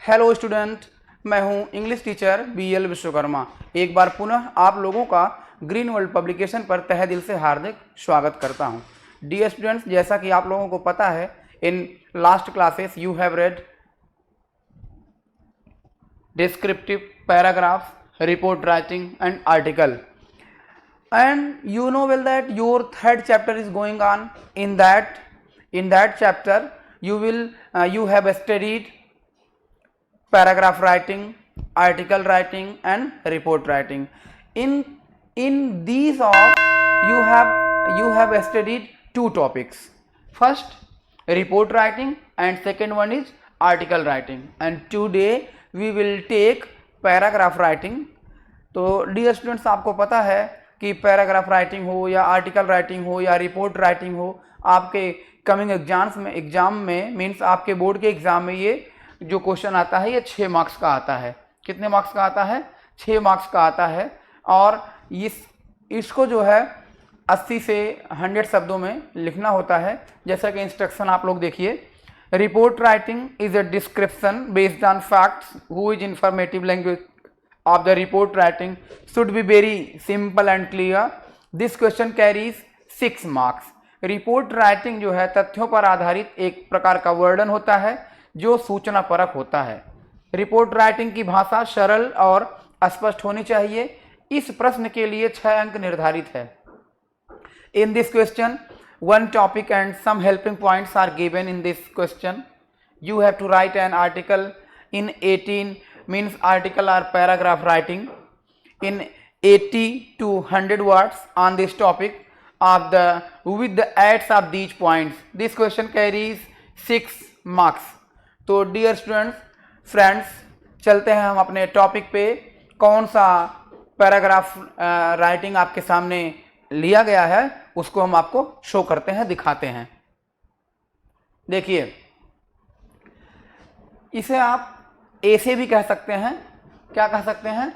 Hello student, मैं हूं English teacher BL Vishwakarma. एक बार पुनः आप लोगों का ग्रीन वर्ल्ड पब्लिकेशन पर तहे दिल से हार्दिक स्वागत करता हूं। डियर स्टूडेंट्स, जैसा कि आप लोगों को पता है, in last classes you have read descriptive paragraph, report writing and article, and you know well that your third chapter is going on. In that chapter you have studied paragraph writing, article writing and report writing. In these all you have studied two topics. First, report writing, and second one is article writing, and today we will take paragraph writing. तो dear students, आपको पता है कि paragraph writing हो या article writing हो या report writing हो, आपके कमिंग एग्जाम में मीन्स आपके बोर्ड के एग्जाम में ये जो क्वेश्चन आता है ये 6 मार्क्स का आता है। कितने मार्क्स का आता है? 6 मार्क्स का आता है। और इसको जो है 80 से 100 शब्दों में लिखना होता है। जैसा कि इंस्ट्रक्शन आप लोग देखिए, report writing is a description based on facts who is informative language of the report writing should be very simple and clear. This question carries 6 marks. Report writing जो है तथ्यों पर आधारित एक प्रकार का वर्णन होता है जो सूचना परक होता है। रिपोर्ट राइटिंग की भाषा सरल और स्पष्ट होनी चाहिए। इस प्रश्न के लिए 6 अंक निर्धारित है। In this question, one topic and some helping points are given in this question. You have to write an article in 18 means article or paragraph writing in 80 to 100 words on this topic of the with the adds of these points. This question carries 6 marks. तो dear students, friends, चलते हैं हम अपने topic पे। कौन सा paragraph writing आपके सामने लिया गया है उसको हम आपको शो करते हैं, दिखाते हैं। देखिए, इसे आप ऐसे भी कह सकते हैं। क्या कह सकते हैं?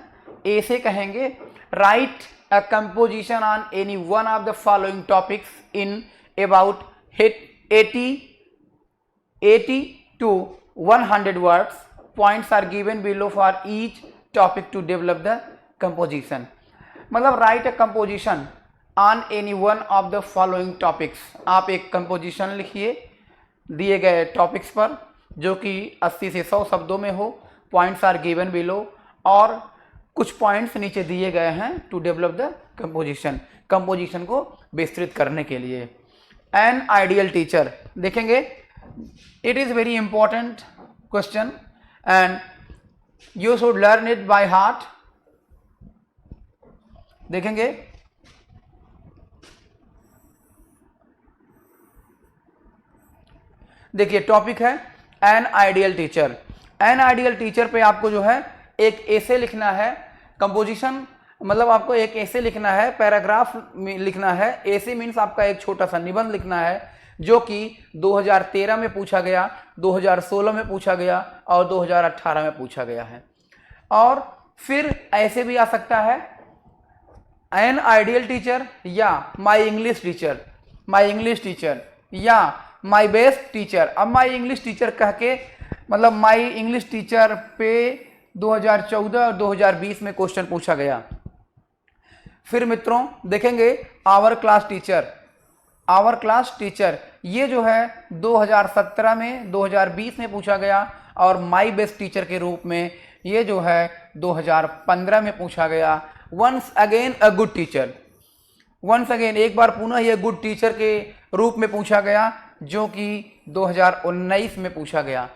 ऐसे कहेंगे, write a composition on any one of the following topics in about 80 to 100 words. Points are given below for each topic to develop the composition. मतलब write a composition on any one of the following topics. आप एक composition लिखिए दिए गए topics पर जो कि 80 से 100 शब्दों में हो। पॉइंट्स आर गिवन बिलो, और कुछ पॉइंट्स नीचे दिए गए हैं टू डेवलप द कंपोजिशन को विस्तृत करने के लिए। एन आइडियल टीचर, देखेंगे, it is very important question and you should learn it by heart. देखेंगे, देखिए टॉपिक है N ideal teacher. N ideal teacher पे आपको जो है एक ऐसे लिखना है। कंपोजिशन मतलब आपको एक ऐसे लिखना है, पैराग्राफ लिखना है। ऐसे मीन्स आपका एक छोटा सा निबंध लिखना है जो कि 2013 में पूछा गया, 2016 में पूछा गया और 2018 में पूछा गया है। और फिर ऐसे भी आ सकता है, एन आइडियल टीचर या माई इंग्लिश टीचर या माई बेस्ट टीचर। अब माई इंग्लिश टीचर कह के मतलब माई इंग्लिश टीचर पे 2014 और 2020 में क्वेश्चन पूछा गया। फिर मित्रों देखेंगे, आवर क्लास टीचर ये जो है 2017 में 2020 में पूछा गया, और माई बेस्ट टीचर के रूप में ये जो है 2015 में पूछा गया। Once again a good teacher, once again एक बार पुनः ये गुड टीचर के रूप में पूछा गया जो कि 2019 में पूछा गया।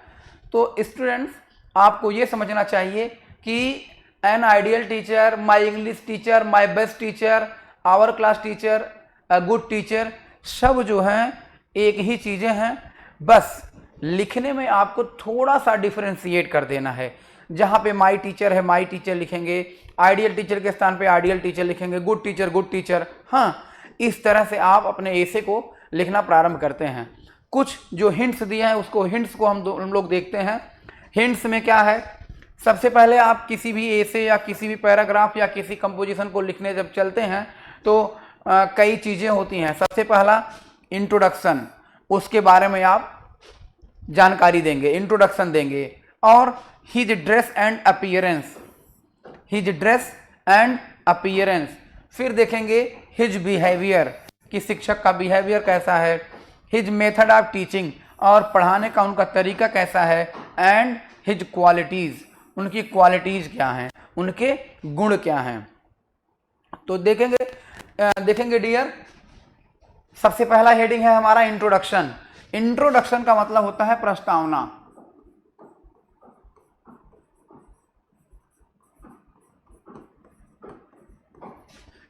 तो स्टूडेंट्स, आपको ये समझना चाहिए कि an ideal teacher, my English teacher, my best teacher, our class teacher, a good teacher, सब जो हैं एक ही चीज़ें हैं। बस लिखने में आपको थोड़ा सा डिफरेंशिएट कर देना है। जहाँ पे माई टीचर है माई टीचर लिखेंगे, आइडियल टीचर के स्थान पे आइडियल टीचर लिखेंगे, गुड टीचर। हाँ, इस तरह से आप अपने ऐसे को लिखना प्रारंभ करते हैं। कुछ जो हिंट्स दिए हैं उसको हिंट्स को हम लोग देखते हैं। हिंट्स में क्या है? सबसे पहले आप किसी भी ऐसे या किसी भी पैराग्राफ या किसी कंपोजिशन को लिखने जब चलते हैं तो कई चीज़ें होती हैं। सबसे पहला इंट्रोडक्शन, उसके बारे में आप जानकारी देंगे, इंट्रोडक्शन देंगे। और his dress and appearance, his dress and appearance. फिर देखेंगे हिज बिहेवियर, कि शिक्षक का बिहेवियर कैसा है, हिज मेथड ऑफ टीचिंग, और पढ़ाने का उनका तरीका कैसा है, एंड हिज क्वालिटीज़, उनकी क्वालिटीज़ क्या हैं, उनके गुण क्या हैं। तो देखेंगे डियर, सबसे पहला हेडिंग है हमारा इंट्रोडक्शन। इंट्रोडक्शन का मतलब होता है प्रस्तावना।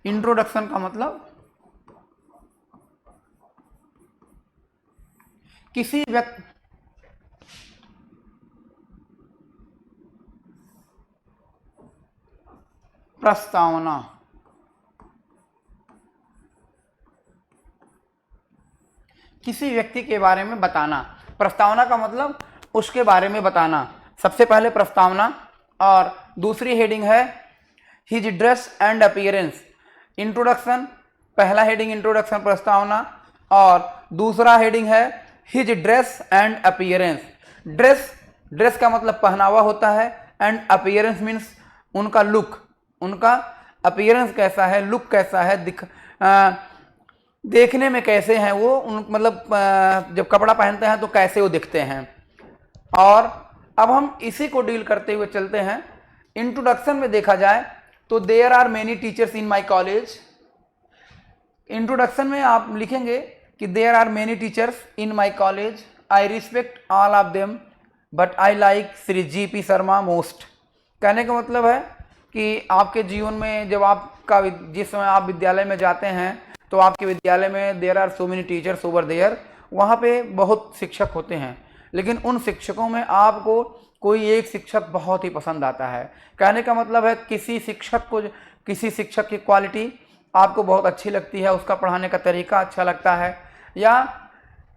इंट्रोडक्शन का मतलब किसी व्यक्ति प्रस्तावना, किसी व्यक्ति के बारे में बताना। प्रस्तावना का मतलब उसके बारे में बताना। सबसे पहले प्रस्तावना, और दूसरी हेडिंग है his dress and appearance. Introduction, पहला हेडिंग इंट्रोडक्शन प्रस्तावना, और दूसरा हेडिंग है his dress and appearance. Dress का मतलब पहनावा होता है, एंड अपीयरेंस मीन्स उनका लुक, उनका अपीयरेंस कैसा है, लुक कैसा है, देखने में कैसे हैं वो, मतलब जब कपड़ा पहनते हैं तो कैसे वो दिखते हैं। और अब हम इसी को डील करते हुए चलते हैं। इंट्रोडक्शन में देखा जाए तो there are many teachers in my college. Introduction में आप लिखेंगे कि there are many teachers in my college, I respect all of them, but I like Shri G P. Sharma most. कहने का मतलब है कि आपके जीवन में जब आपका जिस समय आप विद्यालय में जाते हैं तो आपके विद्यालय में there are so many teachers over there, वहाँ पे बहुत शिक्षक होते हैं, लेकिन उन शिक्षकों में आपको कोई एक शिक्षक बहुत ही पसंद आता है। कहने का मतलब है किसी शिक्षक की क्वालिटी आपको बहुत अच्छी लगती है, उसका पढ़ाने का तरीका अच्छा लगता है, या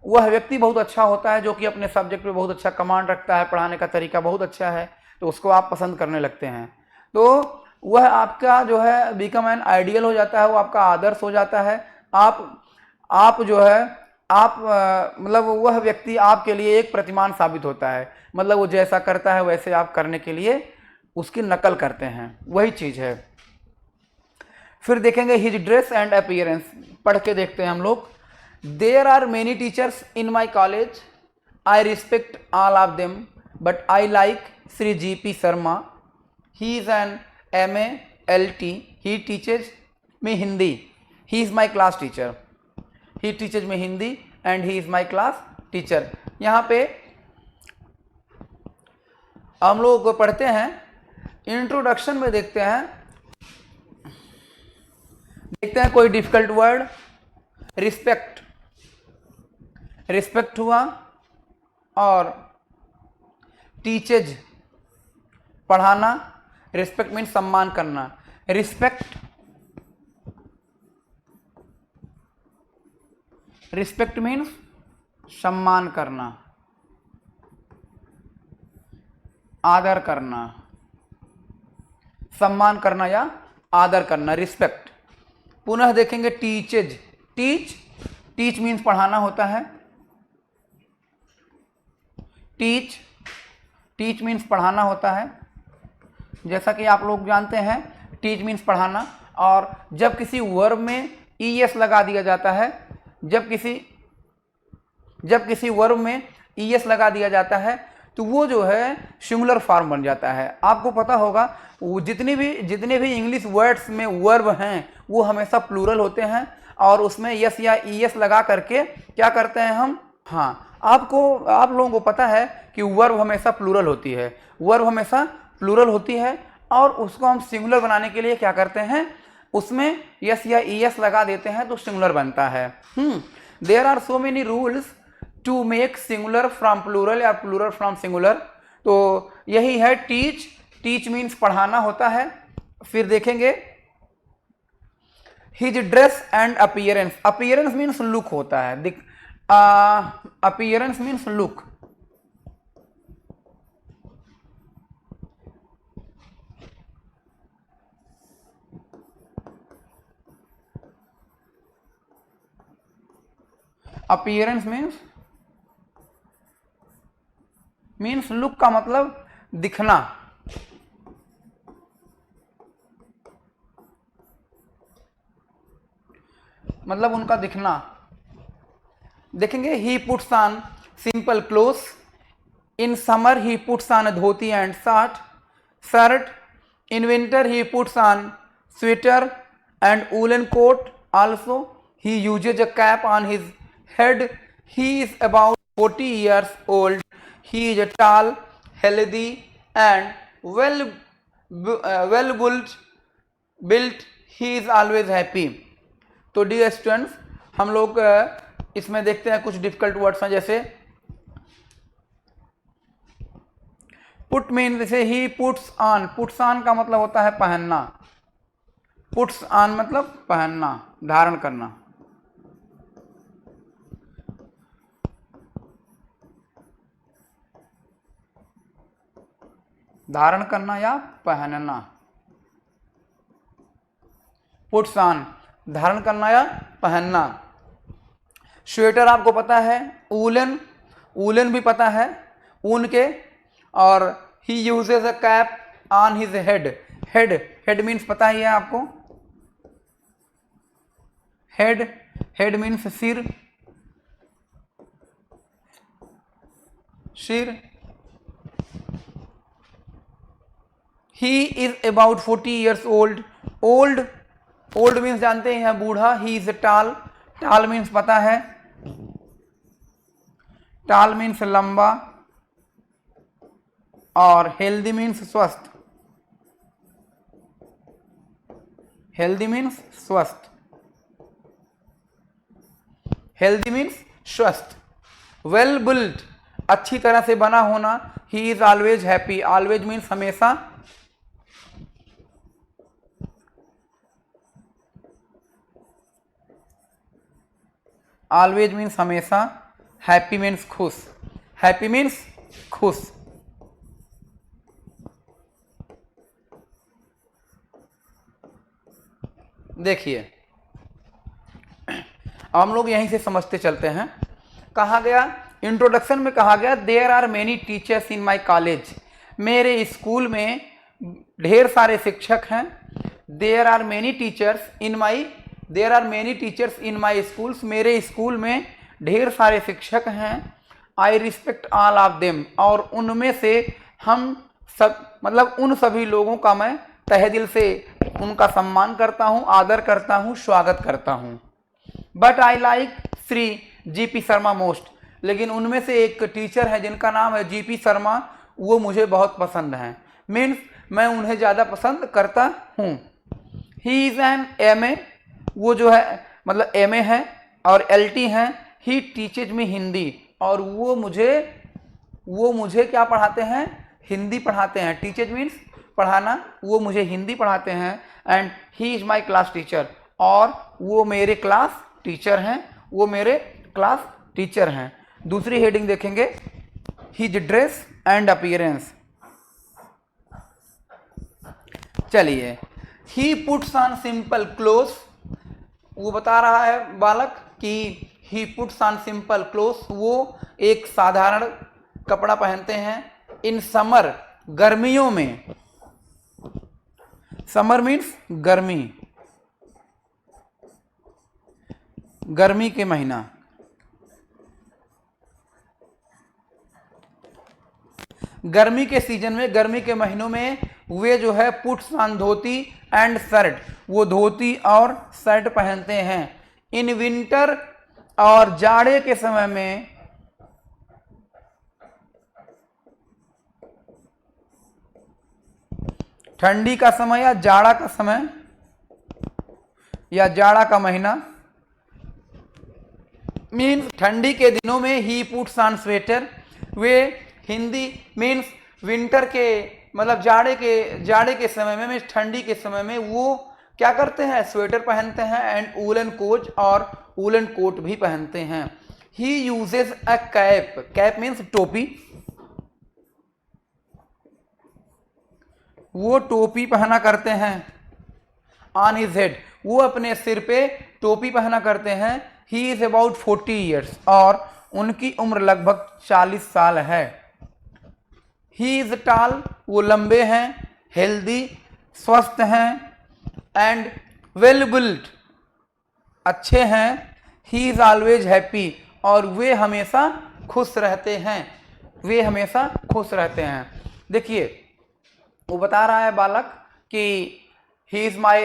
वह व्यक्ति बहुत अच्छा होता है जो कि अपने सब्जेक्ट पे बहुत अच्छा कमांड रखता है, पढ़ाने का तरीका बहुत अच्छा है, तो उसको आप पसंद करने लगते हैं। तो वह आपका जो है बिकम एन आइडियल हो जाता है, वो आपका आदर्श हो जाता है। आप जो है मतलब वह व्यक्ति आपके लिए एक प्रतिमान साबित होता है, मतलब वो जैसा करता है वैसे आप करने के लिए उसकी नकल करते हैं, वही चीज़ है। फिर देखेंगे हिज ड्रेस एंड अपीयरेंस, पढ़ के देखते हैं हम लोग। There are many teachers in my college, I respect all of them, but I like Shri G P. Sharma, he is an MALT, he teaches me Hindi, he is my class teacher, he teaches me Hindi and he is my class teacher। यहाँ पे हम लोग पढ़ते हैं, introduction में देखते हैं कोई डिफिकल्ट वर्ड, रिस्पेक्ट हुआ, और टीचेज पढ़ाना, रिस्पेक्ट मीन्स सम्मान करना, रिस्पेक्ट मीन्स सम्मान करना, आदर करना, सम्मान करना या आदर करना, रिस्पेक्ट। पुनः देखेंगे टीचेज, टीच मीन्स पढ़ाना होता है, टीच मीन्स पढ़ाना होता है, जैसा कि आप लोग जानते हैं टीच मीन्स पढ़ाना। और जब किसी वर्ब में ES लगा दिया जाता है, जब किसी वर्ब में ES लगा दिया जाता है तो वो जो है सिंगुलर फॉर्म बन जाता है। आपको पता होगा जितने भी इंग्लिश वर्ड्स में वर्ब हैं वो हमेशा प्लूरल होते हैं, और उसमें यस या ES लगा करके क्या करते हैं हम, हाँ आप लोगों को पता है कि वर्ब हमेशा प्लूरल होती है, और उसको हम सिंगुलर बनाने के लिए क्या करते हैं, उसमें यस या ES लगा देते हैं तो सिंगुलर बनता है। There are so many rules to make singular from plural या प्लूरल फ्रॉम सिंगुलर। तो यही है टीच मीन्स पढ़ाना होता है। फिर देखेंगे his dress and appearance means look होता है, appearance means look. Appearance means look का मतलब दिखना, मतलब उनका दिखना। देखेंगे he puts on simple clothes, in summer he puts on dhoti and shirt, in winter he puts on sweater and woollen coat also, he uses a cap on his head, he is about 40 years old, he is a tall, healthy and well built, he is always happy। तो dear students, हम लोग इसमें देखते हैं कुछ difficult words हैं, जैसे put mean, जैसे ही पुट्स ऑन, पुट्स ऑन का मतलब होता है पहनना, पुट्स ऑन मतलब पहनना, धारण करना। धारण करना या पहनना, पुट्स ऑन धारण करना या पहनना। स्वेटर आपको पता है, वूलन, वूलन भी पता है, ऊन के। और he uses a cap on his head, head, head means पता ही है आपको, हेड, हेड मीन्स सिर, सिर। ही is about 40 years old, old, old means जानते हैं बूढ़ा। ही इज टाल, टाल मीन्स पता है, टाल मीन्स लंबा। और हेल्दी मीन्स स्वस्थ, हेल्दी मीन्स स्वस्थ, हेल्दी मीन्स स्वस्थ। वेल बिल्ट अच्छी तरह से बना होना। ही is always happy, always means हमेशा, ऑलवेज मीन्स हमेशा। हैप्पी मीन्स खुश, हैप्पी मीन्स खुश। देखिए अब हम लोग यहीं से समझते चलते हैं। कहा गया इंट्रोडक्शन में, कहा गया there are many teachers in my college, मेरे स्कूल में ढेर सारे शिक्षक हैं। There are many teachers in my, there are many teachers in my schools, मेरे स्कूल में ढेर सारे शिक्षक हैं। I respect all of them, और उनमें से हम सब, मतलब उन सभी लोगों का मैं तहे दिल से उनका सम्मान करता हूँ, आदर करता हूँ, स्वागत करता हूँ। But I like Shri GP Sharma most, लेकिन उनमें से एक टीचर है जिनका नाम है जीपी शर्मा, वो मुझे बहुत पसंद हैं। मीन्स मैं उन्हें ज़्यादा पसंद करता हूँ। ही इज़ एन एम, वो जो है मतलब एम ए है और LT हैं। ही टीचेज में हिंदी, और वो मुझे क्या पढ़ाते हैं, हिंदी पढ़ाते हैं। टीचेज मीन्स पढ़ाना, वो मुझे हिंदी पढ़ाते हैं। And he is my class teacher, और वो मेरे क्लास टीचर हैं, वो मेरे क्लास टीचर हैं। दूसरी हेडिंग देखेंगे, हिज ड्रेस एंड अपीयरेंस। चलिए, he puts on simple clothes, वो बता रहा है बालक कि he puts on simple clothes, वो एक साधारण कपड़ा पहनते हैं। इन समर, गर्मियों में, समर मीन्स गर्मी, गर्मी के महीना। गर्मी के सीजन में, गर्मी के महीनों में वे जो है puts on dhoti and shirt, वो धोती और शर्ट पहनते हैं। इन विंटर, और जाड़े के समय में, ठंडी का समय या जाड़ा का समय या जाड़ा का महीना, मीन्स ठंडी के दिनों में ही puts on sweater, way Hindi means winter के, मतलब जाड़े के समय में, मीन्स ठंडी के समय में वो क्या करते हैं, स्वेटर पहनते हैं। एंड वूलन कोट, और वूलन कोट भी पहनते हैं। He uses a cap, cap means टोपी, वो टोपी पहना करते हैं। ऑन हिज हेड, वो अपने सिर पे टोपी पहना करते हैं। ही इज अबाउट 40 years, और उनकी उम्र लगभग 40 साल है। ही इज टाल, वो लंबे हैं, हेल्दी, स्वस्थ हैं, एंड वेल बिल्ट, अच्छे हैं, ही इज ऑलवेज हैप्पी, और वे हमेशा खुश रहते हैं, वे हमेशा खुश रहते हैं। देखिए वो बता रहा है बालक कि he is my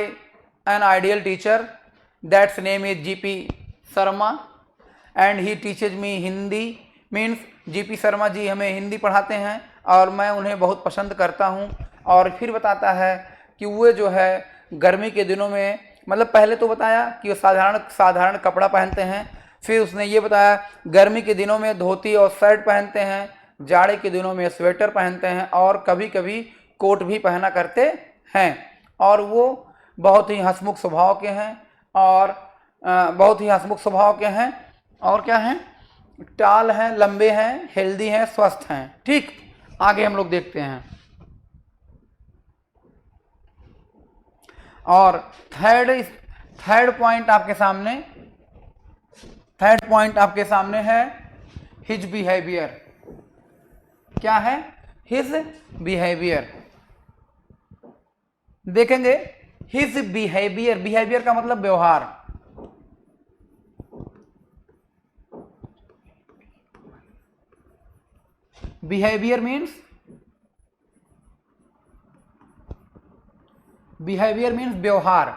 an ideal teacher, that's name is GP Sharma and he teaches me Hindi, means GP Sharma ji हमें हिंदी पढ़ाते हैं और मैं उन्हें बहुत पसंद करता हूँ। और फिर बताता है कि वे जो है गर्मी के दिनों में, मतलब पहले तो बताया कि वो साधारण कपड़ा पहनते हैं, फिर उसने ये बताया गर्मी के दिनों में धोती और शर्ट पहनते हैं, जाड़े के दिनों में स्वेटर पहनते हैं और कभी कभी कोट भी पहना करते हैं, और वो बहुत ही हंसमुख स्वभाव के हैं, और बहुत ही हंसमुख स्वभाव के हैं, और क्या हैं, टाल हैं, लंबे हैं, हेल्दी हैं, स्वस्थ हैं। ठीक, आगे हम लोग देखते हैं। और थर्ड पॉइंट आपके सामने है हिज बिहेवियर। क्या है? His behaviour. देखेंगे हिज बिहेवियर, बिहेवियर का मतलब व्यवहार। बिहेवियर मीन्स व्यवहार।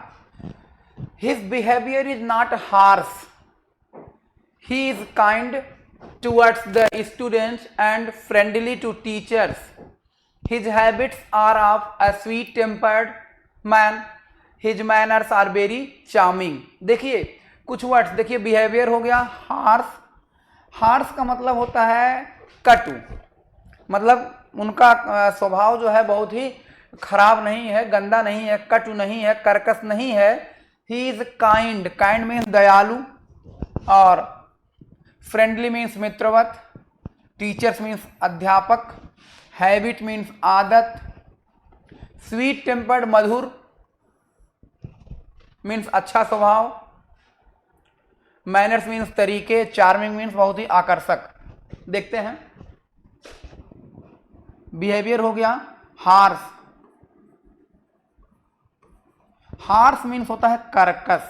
His behavior is not harsh. He is kind towards the students and friendly to teachers. His habits are of a sweet-tempered man. His manners are very charming. देखिए कुछ words, देखिए behaviour हो गया harsh. Harsh का मतलब होता है कटु, मतलब उनका स्वभाव जो है बहुत ही खराब नहीं है, गंदा नहीं है, कटु नहीं है, कर्कश नहीं है। He is kind, kind means दयालु, और फ्रेंडली मीन्स मित्रवत, टीचर्स मीन्स अध्यापक, हैबिट मीन्स आदत, स्वीट टेम्पर्ड मधुर मीन्स अच्छा स्वभाव, मैनर्स मीन्स तरीके, चार्मिंग मीन्स बहुत ही आकर्षक। देखते हैं, बिहेवियर हो गया हार्श। हार्श मीन्स होता है कर्कश,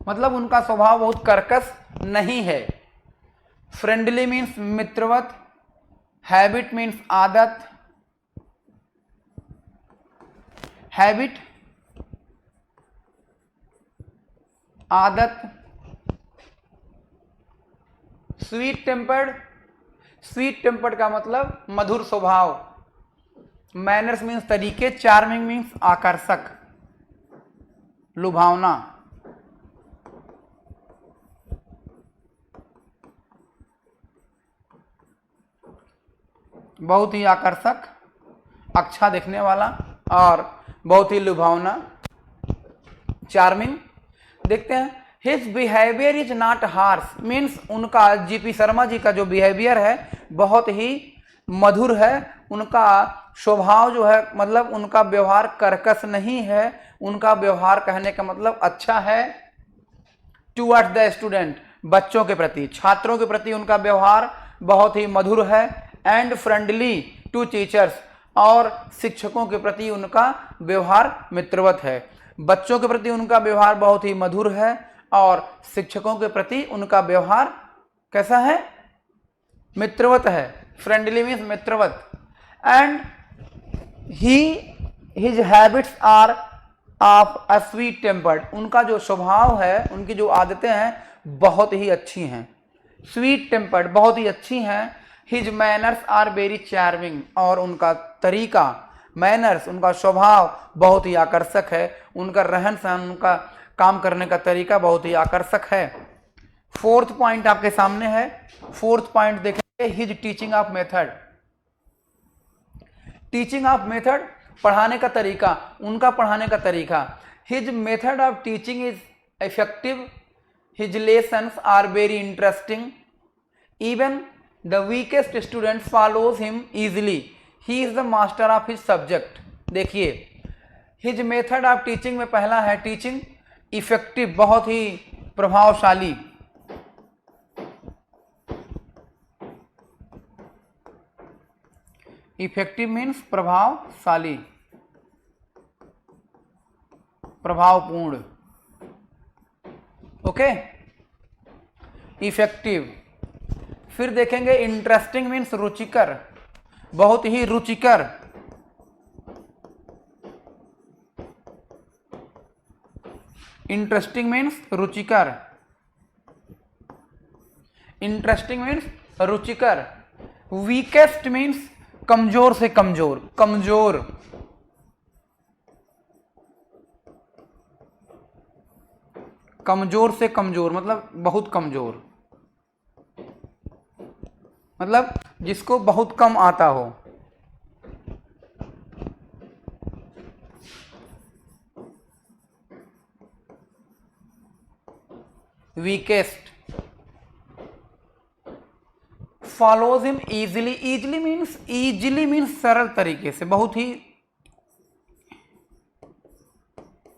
मतलब उनका स्वभाव बहुत कर्कश नहीं है। फ्रेंडली मीन्स मित्रवत, हैबिट मीन्स आदत, हैबिट आदत, स्वीट टेम्पर्ड, स्वीट टेम्पर्ड का मतलब मधुर स्वभाव, मैनर्स मीन्स तरीके, चार्मिंग मीन्स आकर्षक, लुभावना। बहुत ही आकर्षक, अच्छा दिखने वाला और बहुत ही लुभावना, चार्मिंग। देखते हैं, his behaviour is not harsh means उनका जीपी शर्मा जी का जो बिहेवियर है बहुत ही मधुर है, उनका स्वभाव जो है मतलब उनका व्यवहार कर्कश नहीं है, उनका व्यवहार कहने का मतलब अच्छा है। टुवर्ड्स द स्टूडेंट, बच्चों के प्रति, छात्रों के प्रति उनका व्यवहार बहुत ही मधुर है। एंड फ्रेंडली टू टीचर्स, और शिक्षकों के प्रति उनका व्यवहार मित्रवत है। बच्चों के प्रति उनका व्यवहार बहुत ही मधुर है और शिक्षकों के प्रति उनका व्यवहार कैसा है? मित्रवत है। फ्रेंडली मीन्स मित्रवत। And his habits are of a sweet tempered, उनका जो स्वभाव है, उनकी जो आदतें हैं बहुत ही अच्छी हैं। स्वीट टेम्पर्ड, बहुत ही अच्छी हैं। His manners are very charming, और उनका तरीका, मैनर्स, उनका स्वभाव बहुत ही आकर्षक है। उनका रहन सहन, उनका काम करने का तरीका बहुत ही आकर्षक है। फोर्थ पॉइंट आपके सामने है। फोर्थ पॉइंट देखेंगे, his teaching of method. Teaching of method, पढ़ाने का तरीका, उनका पढ़ाने का तरीका। His method of teaching is effective, his lessons are very interesting, even the weakest student follows him easily, he is the master of his subject. देखिए, his method of teaching में पहला है टीचिंग, इफेक्टिव, बहुत ही प्रभावशाली, effective means प्रभावशाली, प्रभावपूर्ण। Okay, effective. फिर देखेंगे interesting means रुचिकर, बहुत ही रुचिकर। इंटरेस्टिंग मीन्स रुचिकर, इंटरेस्टिंग मीन्स रुचिकर। वीकेस्ट मीन्स कमजोर से कमजोर, कमजोर। कमजोर से कमजोर मतलब बहुत कमजोर, मतलब जिसको बहुत कम आता हो। Weakest. Follows him easily, easily means सरल तरीके से, बहुत ही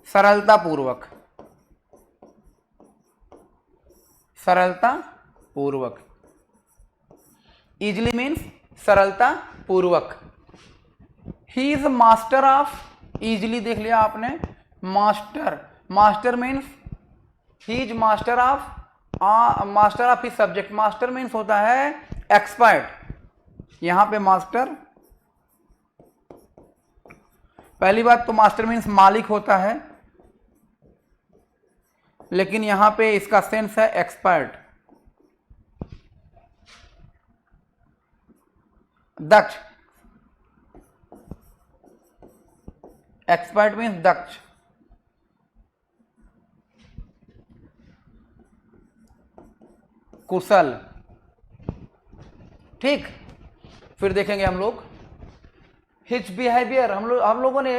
सरलता पूर्वक, सरलता पूर्वक। इजिली मीन्स सरलता पूर्वक। He is master of, easily देख लिया आपने, master, master means he is master of, master of his subject. Master means होता है एक्सपर्ट, यहां पे मास्टर, पहली बात तो मास्टर मीन्स मालिक होता है, लेकिन यहां पे इसका सेंस है एक्सपर्ट। दक्ष, एक्सपर्ट मीन्स दक्ष। कुशल, ठीक। फिर देखेंगे हम लोग हिज बिहेवियर। हम लोगों ने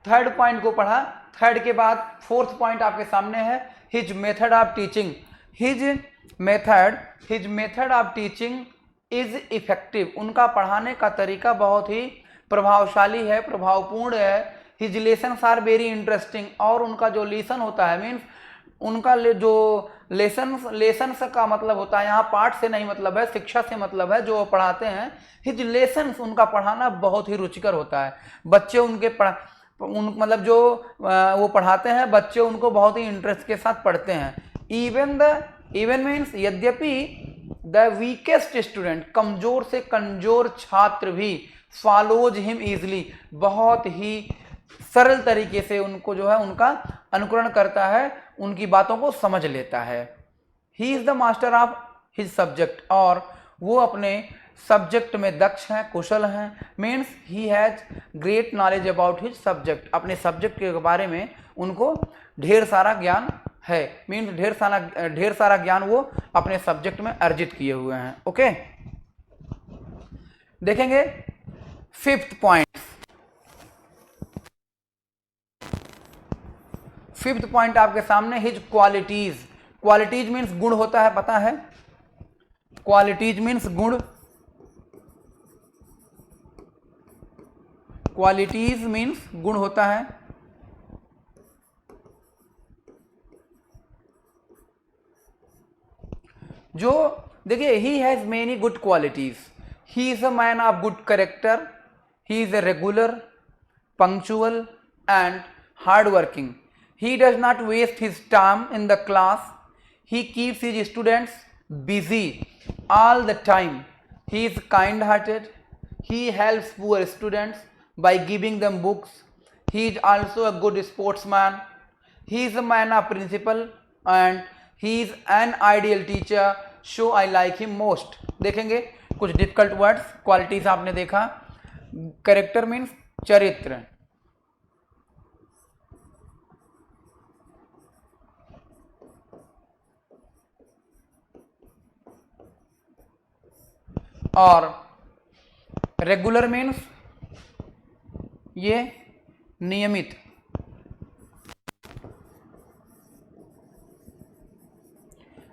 थर्ड पॉइंट को पढ़ा, थर्ड के बाद फोर्थ पॉइंट आपके सामने है, his method of teaching. His method of teaching is effective. उनका पढ़ाने का तरीका बहुत ही प्रभावशाली है, प्रभावपूर्ण है। His lessons are very interesting, और उनका जो लेसन होता है, मीन्स उनका जो लेसन्स का मतलब होता है, यहाँ पाठ से नहीं मतलब है, शिक्षा से मतलब है, जो पढ़ाते हैं। हिज लेसन्स, उनका पढ़ाना बहुत ही रुचिकर होता है। बच्चे उनके मतलब जो वो पढ़ाते हैं, बच्चे उनको बहुत ही इंटरेस्ट के साथ पढ़ते हैं। इवन मीन्स यद्यपि, द वीकेस्ट स्टूडेंट, कमजोर से कमजोर छात्र भी, फॉलोज हिम इजली, बहुत ही सरल तरीके से उनको जो है उनका अनुकरण करता है, उनकी बातों को समझ लेता है। He is the master of his subject, और वो अपने सब्जेक्ट में दक्ष हैं, कुशल हैं। Means he has great knowledge about his subject, अपने सब्जेक्ट के बारे में उनको ढेर सारा ज्ञान है। मीन्स ढेर सारा ज्ञान वो अपने सब्जेक्ट में अर्जित किए हुए हैं। ओके, देखेंगे फिफ्थ पॉइंट। फिफ्थ पॉइंट आपके सामने, हिज क्वालिटीज। क्वालिटीज मीन्स गुण होता है, पता है, क्वालिटीज मीन्स गुण, क्वालिटीज मीन्स गुण होता है। जो देखिए, ही has many good qualities. He is a man of good character, he is a regular, punctual and hard working. He does not waste his time in the class. He keeps his students busy all the time. He is kind-hearted. He helps poor students by giving them books. He is also a good sportsman. He is a man of principle and he is an ideal teacher. So I like him most. देखेंगे कुछ difficult words, qualities आपने देखा। Character means चरित्र, और regular means ये नियमित,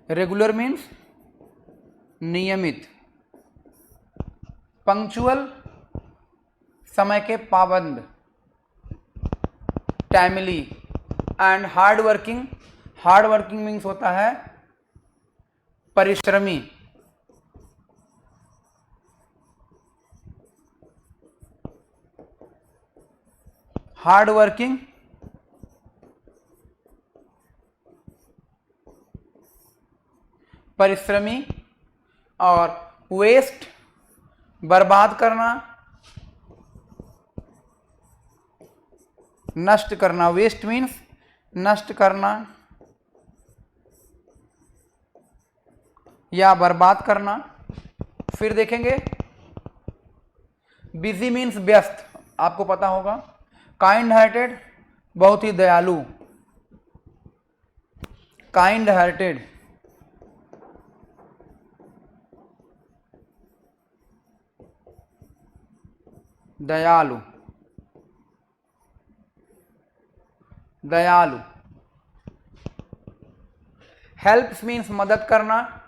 regular means नियमित, punctual समय के पाबंद, timely, and hard working. Hard working means होता है परिश्रमी। हार्ड वर्किंग, परिश्रमी, और वेस्ट, बर्बाद करना, नष्ट करना। वेस्ट मीन्स नष्ट करना या बर्बाद करना। फिर देखेंगे बिजी मीन्स व्यस्त, आपको पता होगा। काइंड हार्टेड, बहुत ही दयालु, काइंड हार्टेड, दयालु, दयालु। हेल्प्स मीन्स मदद करना।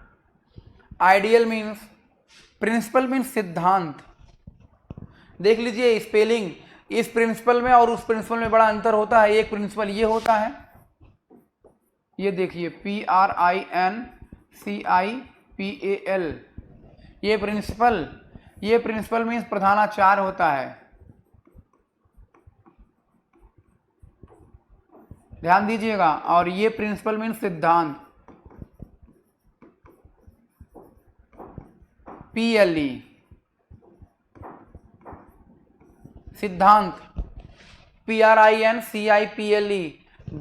आइडियल मीन्स, प्रिंसिपल मीन्स सिद्धांत। देख लीजिए स्पेलिंग, इस प्रिंसिपल में और उस प्रिंसिपल में बड़ा अंतर होता है। एक प्रिंसिपल ये होता है, ये देखिए PRINCIPAL, ये प्रिंसिपल मीन्स प्रधानाचार्य होता है। ध्यान दीजिएगा। और ये प्रिंसिपल मीन्स सिद्धांत, PLE, सिद्धांत। PRINCIPLE,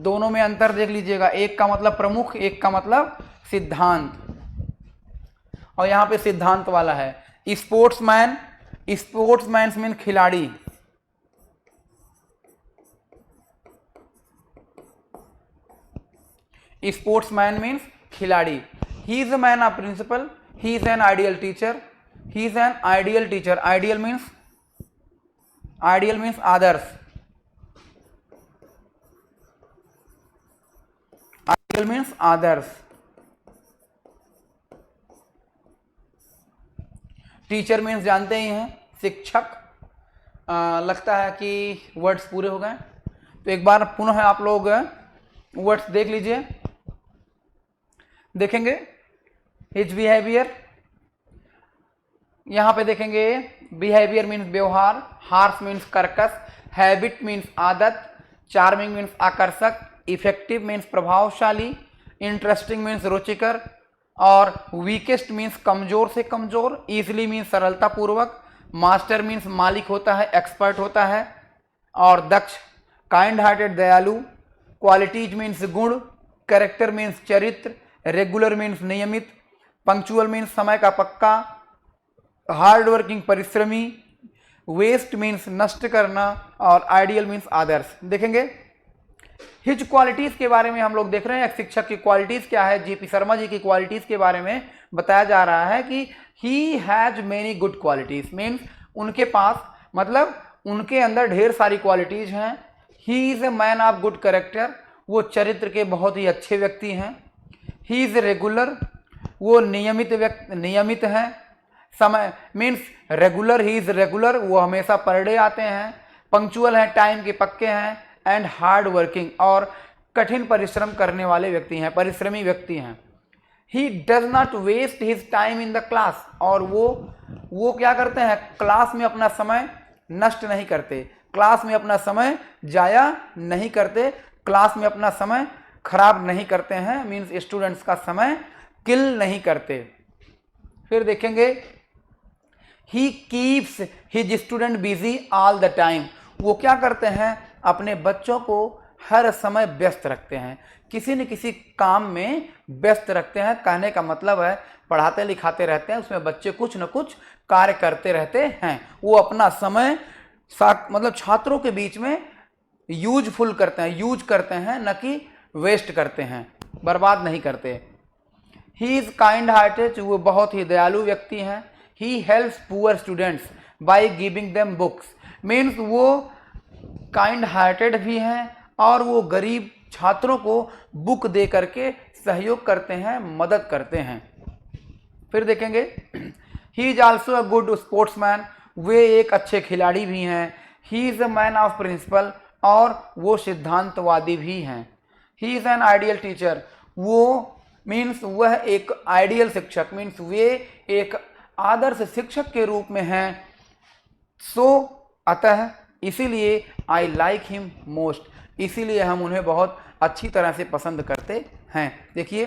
दोनों में अंतर देख लीजिएगा, एक का मतलब प्रमुख, एक का मतलब सिद्धांत। और यहां पे सिद्धांत वाला है। स्पोर्ट्समैन, स्पोर्ट्समैन मीन खिलाड़ी। स्पोर्ट्समैन मीन्स खिलाड़ी। He is a man of principle, he is an ideal teacher, he is an ideal teacher. Ideal means आदर्श, आइडियल मीन्स आदर्श। टीचर मीन्स जानते ही हैं, शिक्षक। लगता है कि वर्ड्स पूरे हो गए, तो एक बार पुनः आप लोग वर्ड्स देख लीजिए। देखेंगे हिज बिहेवियर, यहां पे देखेंगे बिहेवियर मीन्स व्यवहार, हार्श मीन्स कर्कश, हैबिट मीन्स आदत, चार्मिंग मीन्स आकर्षक, इफेक्टिव मीन्स प्रभावशाली, इंटरेस्टिंग मीन्स रुचिकर, और वीकेस्ट मीन्स कमजोर से कमजोर, इजिली मीन्स सरलता पूर्वक, मास्टर मीन्स मालिक होता है, एक्सपर्ट होता है, और दक्ष। काइंड हार्टेड दयालु, क्वालिटीज मीन्स गुण, कैरेक्टर मीन्स चरित्र, रेगुलर मीन्स नियमित, पंक्चुअल मीन्स समय का पक्का, हार्ड वर्किंग परिश्रमी, वेस्ट मीन्स नष्ट करना, और आइडियल मीन्स आदर्श। देखेंगे हिज क्वालिटीज के बारे में हम लोग देख रहे हैं। एक शिक्षक की क्वालिटीज क्या है, जीपी शर्मा जी की क्वालिटीज के बारे में बताया जा रहा है कि ही has many good qualities, means उनके पास, मतलब उनके अंदर ढेर सारी क्वालिटीज हैं। He is a man of good character, वो चरित्र के बहुत ही अच्छे व्यक्ति हैं। ही इज रेगुलर, वो नियमित हैं। समय means regular, he is regular, वो हमेशा पर डे आते हैं। पंक्चुअल हैं, टाइम के पक्के हैं। एंड हार्ड वर्किंग, और कठिन परिश्रम करने वाले व्यक्ति हैं, परिश्रमी व्यक्ति हैं। He does not waste his time in the class, और वो क्या करते हैं, क्लास में अपना समय नष्ट नहीं करते, क्लास में अपना समय जाया नहीं करते, क्लास में अपना समय खराब नहीं करते हैं, मीन्स स्टूडेंट्स का समय किल नहीं करते। फिर देखेंगे he keeps his student busy all the time, वो क्या करते हैं, अपने बच्चों को हर समय व्यस्त रखते हैं, किसी न किसी काम में व्यस्त रखते हैं। कहने का मतलब है पढ़ाते लिखाते रहते हैं, उसमें बच्चे कुछ न कुछ कार्य करते रहते हैं। वो अपना समय मतलब छात्रों के बीच में यूजफुल करते हैं, यूज करते हैं, न कि वेस्ट करते हैं, बर्बाद नहीं करते। ही इज काइंड हार्टेड, वो बहुत ही दयालु व्यक्ति हैं। He helps poor students by giving them books, means वो काइंड हार्टेड भी हैं और वो गरीब छात्रों को बुक दे करके सहयोग करते हैं, मदद करते हैं। फिर देखेंगे he is also a good sportsman, वे एक अच्छे खिलाड़ी भी हैं। He is a man of principle, और वो सिद्धांतवादी भी हैं। He is an ideal teacher, वो मीन्स वह एक आइडियल शिक्षक, मीन्स वे एक आदर्श शिक्षक के रूप में हैं। सो अतः इसीलिए आई लाइक हिम मोस्ट, इसीलिए हम उन्हें बहुत अच्छी तरह से पसंद करते हैं। देखिए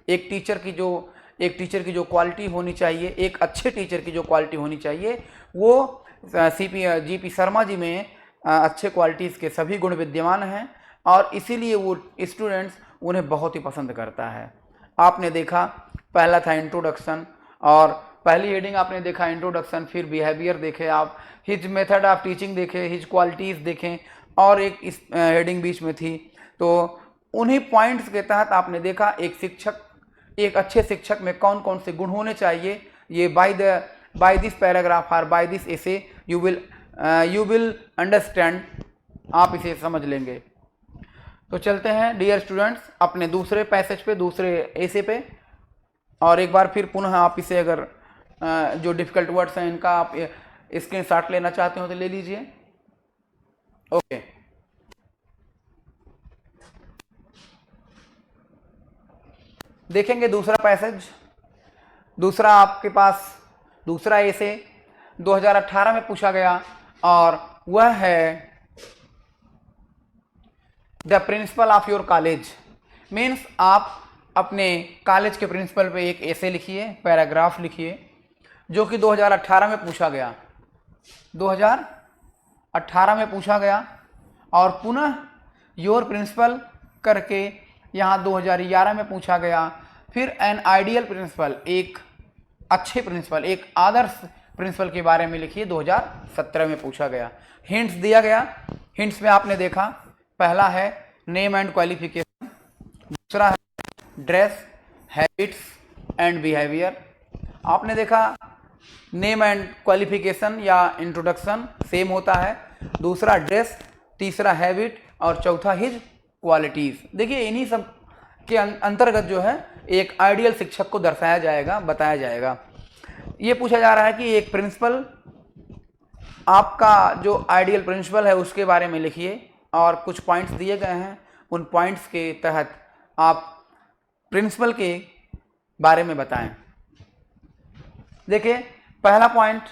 एक टीचर की जो क्वालिटी होनी चाहिए, एक अच्छे टीचर की जो क्वालिटी होनी चाहिए, वो जीपी शर्मा जी में अच्छे क्वालिटीज़ के सभी गुण विद्यमान हैं और इसीलिए वो स्टूडेंट्स उन्हें बहुत ही पसंद करता है। आपने देखा पहला था इंट्रोडक्शन, और पहली हेडिंग आपने देखा इंट्रोडक्शन, फिर बिहेवियर देखे आप, हिज मेथड ऑफ टीचिंग देखे, हिज क्वालिटीज़ देखें, और एक इस हेडिंग बीच में थी। तो उन्हीं पॉइंट्स के तहत आपने देखा एक अच्छे शिक्षक में कौन कौन से गुण होने चाहिए। ये बाय दिस पैराग्राफ और by this essay you will understand, आप इसे समझ लेंगे। तो चलते हैं डियर स्टूडेंट्स अपने दूसरे पैसेज पे, दूसरे एसे पे, और एक बार फिर पुनः आप इसे अगर जो डिफिकल्ट वर्ड्स हैं इनका आप स्क्रीनशॉट लेना चाहते हो तो ले लीजिए। ओके, देखेंगे दूसरा पैसेज। दूसरा आपके पास दूसरा एसे 2018 में पूछा गया और वह है the principle of your college. Means आप अपने कॉलेज के प्रिंसिपल पे एक एसे लिखिए, पैराग्राफ लिखिए, जो कि 2018 में पूछा गया, 2018 में पूछा गया, और पुनः योर प्रिंसिपल करके यहाँ 2011 में पूछा गया। फिर एन आइडियल प्रिंसिपल, एक अच्छे प्रिंसिपल, एक आदर्श प्रिंसिपल के बारे में लिखिए, 2017 में पूछा गया। हिंट्स दिया गया, हिंट्स में आपने देखा पहला है नेम एंड क्वालिफिकेशन, दूसरा है ड्रेस, हैबिट्स एंड बिहेवियर। आपने देखा नेम एंड क्वालिफिकेशन या इंट्रोडक्शन सेम होता है, दूसरा ड्रेस, तीसरा हैबिट और चौथा हिज क्वालिटीज़। देखिए इन्हीं सब के अंतर्गत जो है एक आइडियल शिक्षक को दर्शाया जाएगा, बताया जाएगा। ये पूछा जा रहा है कि एक प्रिंसिपल, आपका जो आइडियल प्रिंसिपल है उसके बारे में लिखिए, और कुछ पॉइंट्स दिए गए हैं, उन पॉइंट्स के तहत आप प्रिंसिपल के बारे में बताएं। देखिए पहला point,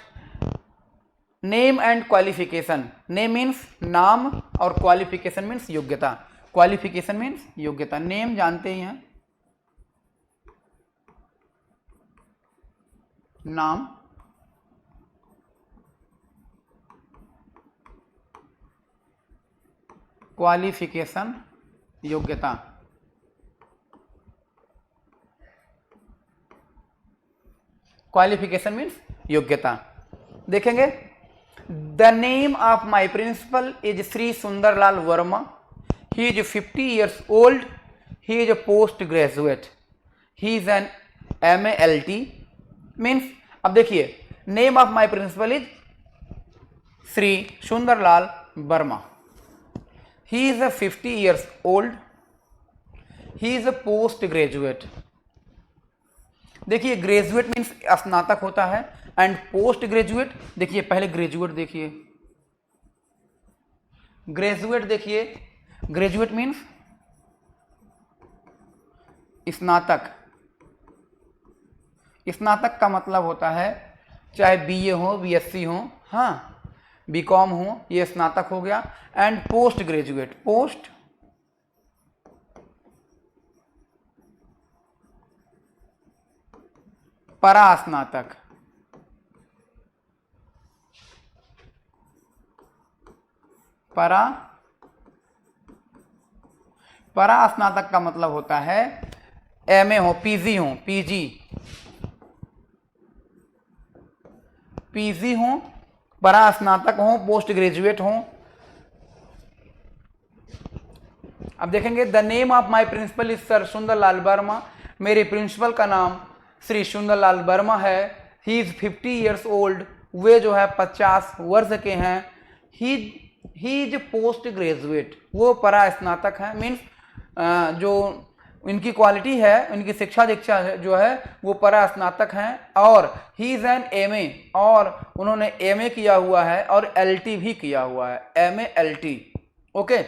name and qualification. Name means नाम और क्वालिफिकेशन मीन्स योग्यता। क्वालिफिकेशन मीन्स योग्यता। नेम जानते ही हैं, नाम, क्वालिफिकेशन योग्यता। क्वालिफिकेशन मीन्स योग्यता। देखेंगे the name of my principal is Shri Sundarlal Verma, he is 50 years old, he is a post graduate, he is an MALT। Means अब देखिए name of my principal is Shri Sundarlal Verma, he is a 50 years old, he is a post graduate. देखिए graduate means स्नातक होता है, and post graduate, देखिए पहले graduate देखिए, graduate देखिए, ग्रेजुएट मीन्स स्नातक। स्नातक का मतलब होता है चाहे BA हो, BSc हो, हाँ BCom हो, ये स्नातक हो गया। एंड पोस्ट ग्रेजुएट, पोस्ट परास्नातक, परास्नातक का मतलब होता है MA हो, PG हो, PG हो, परास्नातक हो, पोस्ट ग्रेजुएट हो। अब देखेंगे the name of my principal is sir Sundarlal Verma, मेरे प्रिंसिपल का नाम श्री सुंदरलाल वर्मा है। ही इज 50 years old, वे जो है 50 वर्ष के हैं। ही इज पोस्ट ग्रेजुएट, वो परास्नातक है। मीन्स जो इनकी क्वालिटी है, इनकी शिक्षा दीक्षा जो है वो परास्नातक हैं। और ही इज एन MA, और उन्होंने MA किया हुआ है और LT भी किया हुआ है, MALT। ओके,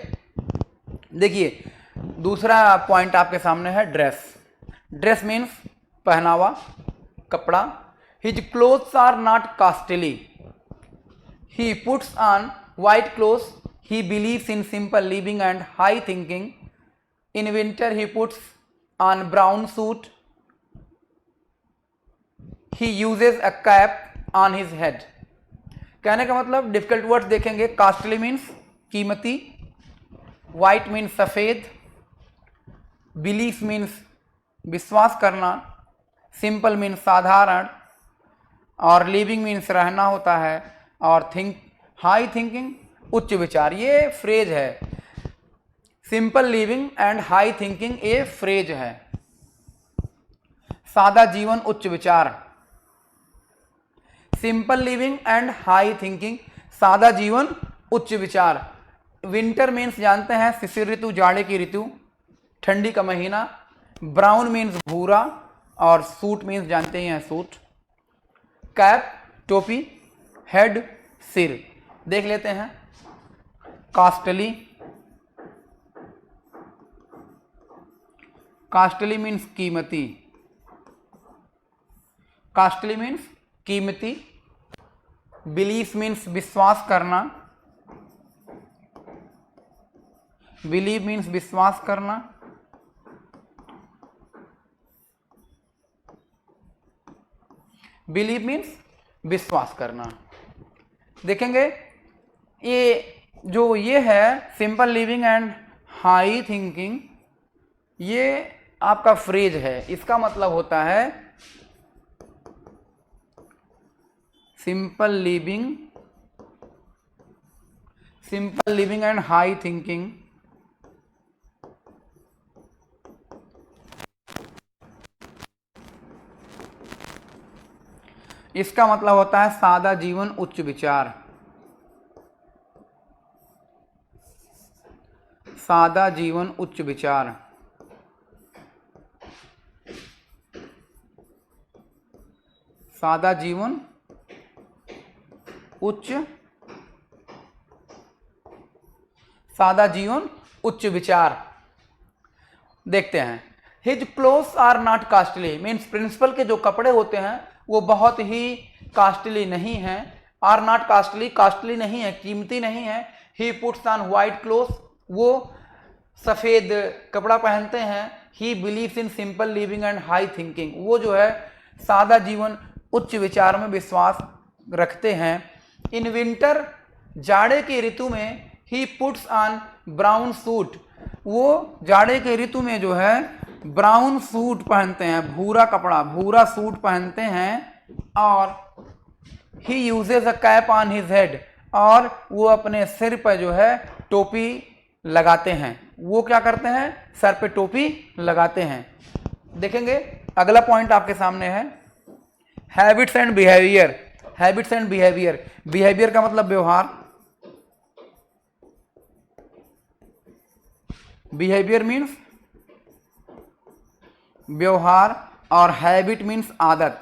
देखिए दूसरा पॉइंट आपके सामने है ड्रेस। ड्रेस मीन्स पहनावा, कपड़ा। His clothes are not costly, he puts on white clothes. He believes in simple living and high thinking. In winter he puts on brown suit. He uses a cap on his head. कहने का मतलब difficult words देखेंगे. Costly means कीमती, white means सफ़ेद, belief means विश्वास करना, simple means साधारण, और लिविंग मीन्स रहना होता है, और हाई थिंकिंग उच्च विचार. ये फ्रेज है. Simple living and high thinking ये फ्रेज है. सादा जीवन उच्च विचार. Simple living and high thinking, सादा जीवन उच्च विचार. विंटर मीन्स जानते हैं शिशिर ऋतु, जाड़े की ऋतु, ठंडी का महीना. ब्राउन मीन्स भूरा, और सूट मीन्स जानते ही हैं सूट. कैप टोपी, हेड सिर. देख लेते हैं. कास्टली, कास्टली मीन्स कीमती, कास्टली मीन्स कीमती. बिलीफ मीन्स विश्वास करना, बिलीव मीन्स विश्वास करना. बिलीव मीन्स विश्वास करना. देखेंगे ये जो ये है simple living and high thinking, ये आपका फ्रेज है. इसका मतलब होता है simple living and high thinking. इसका मतलब होता है सादा जीवन उच्च विचार. सादा जीवन उच्च विचार. सादा जीवन उच्च, सादा जीवन उच्च विचार. देखते हैं. His clothes are not costly means principal के जो कपड़े होते हैं वो बहुत ही कास्टली नहीं है. आर नॉट कास्टली, कास्टली नहीं है, कीमती नहीं है. ही पुट्स ऑन वाइट क्लोथ्स, वो सफ़ेद कपड़ा पहनते हैं. He believes in simple living and high thinking, वो जो है सादा जीवन उच्च विचार में विश्वास रखते हैं. इन विंटर, जाड़े की ऋतु में, ही पुट्स ऑन ब्राउन सूट, वो जाड़े के ऋतु में जो है ब्राउन सूट पहनते हैं, भूरा कपड़ा, भूरा सूट पहनते हैं. और he uses a cap on his head, और वो अपने सिर पर जो है टोपी लगाते हैं. वो क्या करते हैं? सर पे टोपी लगाते हैं. देखेंगे अगला पॉइंट आपके सामने है habits and behaviour. Habits and behaviour. Behaviour का मतलब व्यवहार. बिहेवियर मीन्स व्यवहार, और हैबिट मीन्स आदत.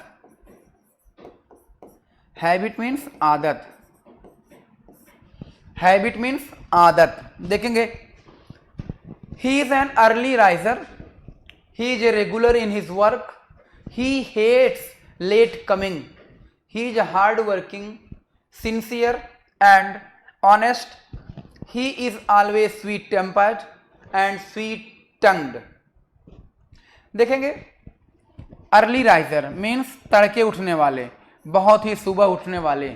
हैबिट मीन्स आदत. हैबिट मीन्स आदत. देखेंगे. He is an early riser. He is a regular in his work. He hates late coming. He is hard working, sincere and honest. He is always sweet tempered and sweet tongued. देखेंगे. Early riser means तड़के उठने वाले, बहुत ही सुबह उठने वाले.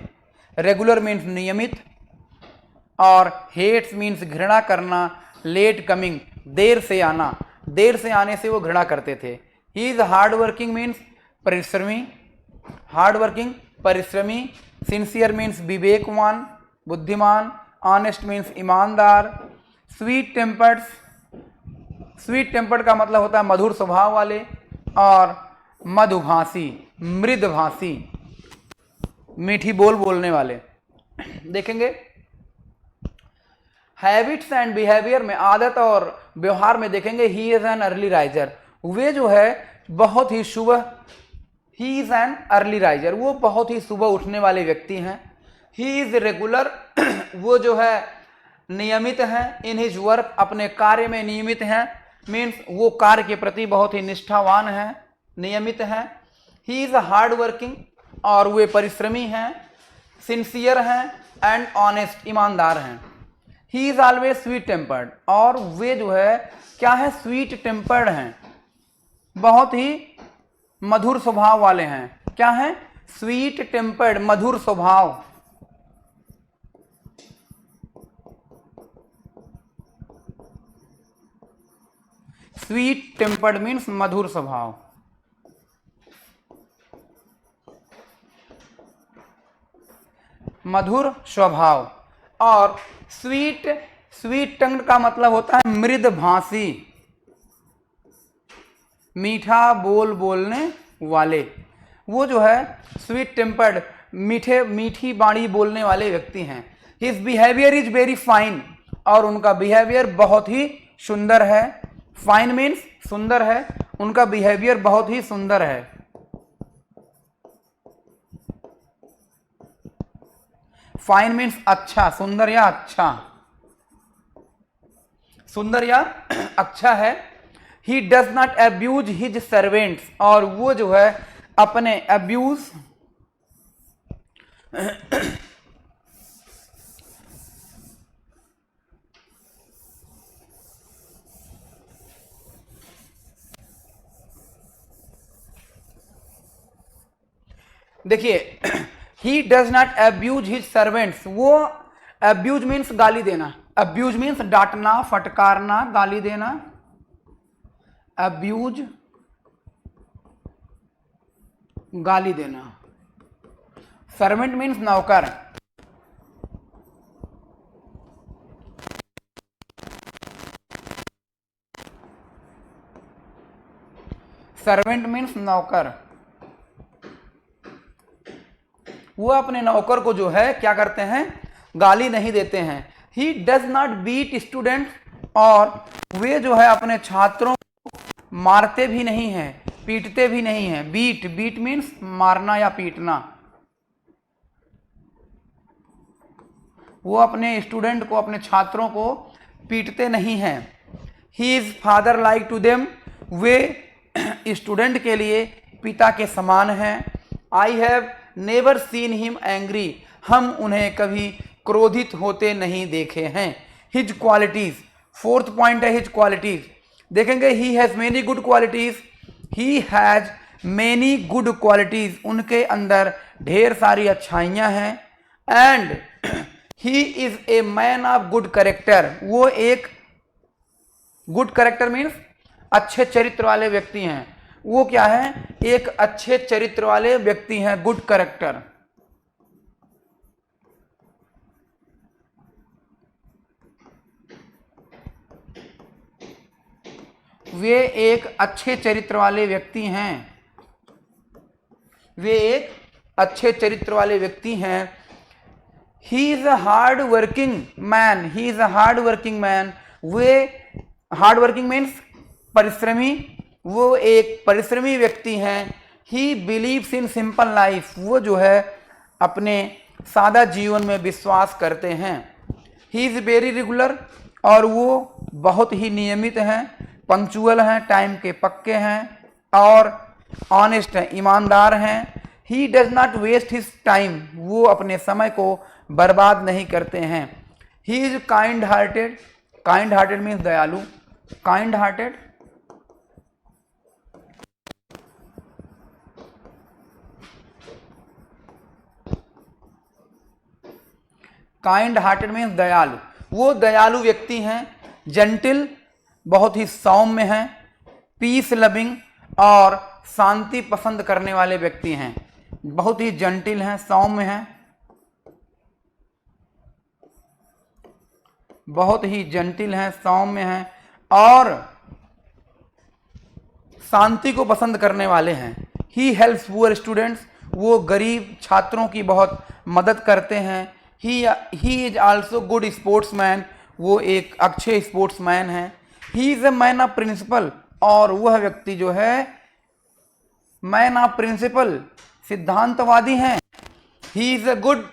Regular means नियमित, और हेट्स मीन्स घृणा करना. लेट कमिंग देर से आना, देर से आने से वो घृणा करते थे. ही इज हार्ड वर्किंग मीन्स परिश्रमी, हार्ड वर्किंग परिश्रमी. सिंसियर मीन्स विवेकवान, बुद्धिमान. ऑनेस्ट मीन्स ईमानदार. स्वीट टेम्पर्ड, स्वीट टेम्पर्ड का मतलब होता है मधुर स्वभाव वाले. और मधुभाषी, मृदभाषी, मीठी बोल बोलने वाले. देखेंगे. हैबिट्स एंड बिहेवियर में, आदत और व्यवहार में देखेंगे he is an early riser. वे जो है बहुत ही सुबह, he is an early riser, वो बहुत ही सुबह उठने वाले व्यक्ति हैं. ही इज रेगुलर, वो जो है नियमित हैं. इन हिज वर्क, अपने कार्य में नियमित हैं. मीन्स वो कार्य के प्रति बहुत ही निष्ठावान हैं, नियमित हैं. ही इज हार्ड वर्किंग, और वे परिश्रमी हैं. सिंसियर हैं, एंड ऑनेस्ट, ईमानदार हैं। He is always sweet tempered, और वे जो है क्या है, स्वीट टेम्पर्ड हैं, बहुत ही मधुर स्वभाव वाले हैं। क्या है, स्वीट टेम्पर्ड, मधुर स्वभाव। स्वीट टेम्पर्ड मीन्स मधुर स्वभाव। मधुर स्वभाव। और स्वीट टंग का मतलब होता है मृद भाषी, मीठा बोल बोलने वाले। वो जो है स्वीट टेम्पर्ड, मीठी बाणी बोलने वाले व्यक्ति हैं। His behaviour is very fine, और उनका बिहेवियर बहुत ही सुंदर है। फाइन मीन्स सुंदर है, उनका बिहेवियर बहुत ही सुंदर है। फाइन मीन्स अच्छा, सुंदर या अच्छा, सुंदर या अच्छा है। ही does not abuse his servants, और वो जो है अपने अब्यूज देखिए, ही does not abuse his servants, वो अब्यूज मीन्स गाली देना, अब्यूज मीन्स डांटना, फटकारना, गाली देना। अब्यूज गाली देना। सर्वेंट मीन्स नौकर। सर्वेंट मीन्स नौकर। वो अपने नौकर को जो है क्या करते हैं, गाली नहीं देते हैं। He does not beat student, और वे जो है अपने छात्रों को मारते भी नहीं हैं, पीटते भी नहीं हैं। बीट मीन्स मारना या पीटना। वो अपने स्टूडेंट को, अपने छात्रों को पीटते नहीं हैं। He is father like to them, वे स्टूडेंट के लिए पिता के समान हैं। I have never seen him angry, हम उन्हें कभी क्रोधित होते नहीं देखे हैं। हिज क्वालिटीज, फोर्थ पॉइंट है हिज क्वालिटीज। देखेंगे he has many good qualities, he has many good qualities, उनके अंदर ढेर सारी अच्छाइयाँ हैं। And he is a man of good character, वो एक गुड कैरेक्टर मीन्स अच्छे चरित्र वाले व्यक्ति हैं। वो क्या है, एक अच्छे चरित्र वाले व्यक्ति हैं, गुड कैरेक्टर। वे एक अच्छे चरित्र वाले व्यक्ति हैं, वे एक अच्छे चरित्र वाले व्यक्ति हैं। He is a hard working man, he is a hard working man, way hard working means परिश्रमी, वो एक परिश्रमी व्यक्ति हैं। He believes in simple life, वो जो है अपने सादा जीवन में विश्वास करते हैं। ही इज़ वेरी रेगुलर, और वो बहुत ही नियमित हैं, पंक्चुअल हैं, टाइम के पक्के हैं, और ऑनेस्ट हैं, ईमानदार हैं। He does not waste his time, वो अपने समय को बर्बाद नहीं करते हैं। He is kind hearted, kind hearted means दयालु, kind hearted. Kind hearted means दयालु, वो दयालु व्यक्ति हैं। जेंटिल, बहुत ही सौम्य हैं। पीस लविंग, और शांति पसंद करने वाले व्यक्ति हैं, बहुत ही जेंटिल हैं, सौम्य हैं, बहुत ही जेंटिल हैं, सौम्य हैं, और शांति को पसंद करने वाले हैं। ही हेल्प्स पुअर स्टूडेंट्स, वो गरीब छात्रों की बहुत मदद करते हैं। He is also good sportsman, वो एक अच्छे स्पोर्ट्समैन हैं। He is a man of principle, और वह व्यक्ति जो है मैन ऑफ प्रिंसिपल, सिद्धांतवादी हैं। He is a good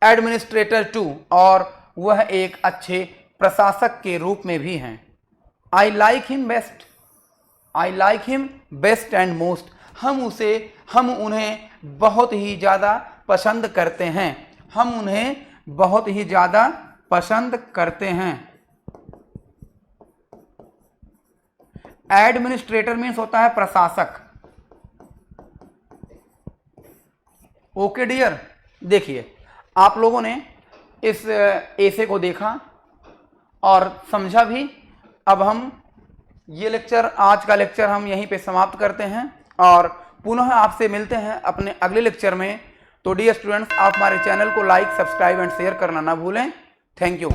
administrator too, और वह एक अच्छे प्रशासक के रूप में भी हैं। I like him best, I like him best and most, हम उन्हें बहुत ही ज़्यादा पसंद करते हैं, हम उन्हें बहुत ही ज़्यादा पसंद करते हैं। एडमिनिस्ट्रेटर मीन्स होता है प्रशासक। ओके डियर, देखिए आप लोगों ने इस ऐसे को देखा और समझा भी। अब हम ये लेक्चर, आज का लेक्चर हम यहीं पे समाप्त करते हैं और पुनः आपसे मिलते हैं अपने अगले लेक्चर में। तो डियर स्टूडेंट्स, आप हमारे चैनल को लाइक, सब्सक्राइब एंड शेयर करना ना भूलें। Thank you.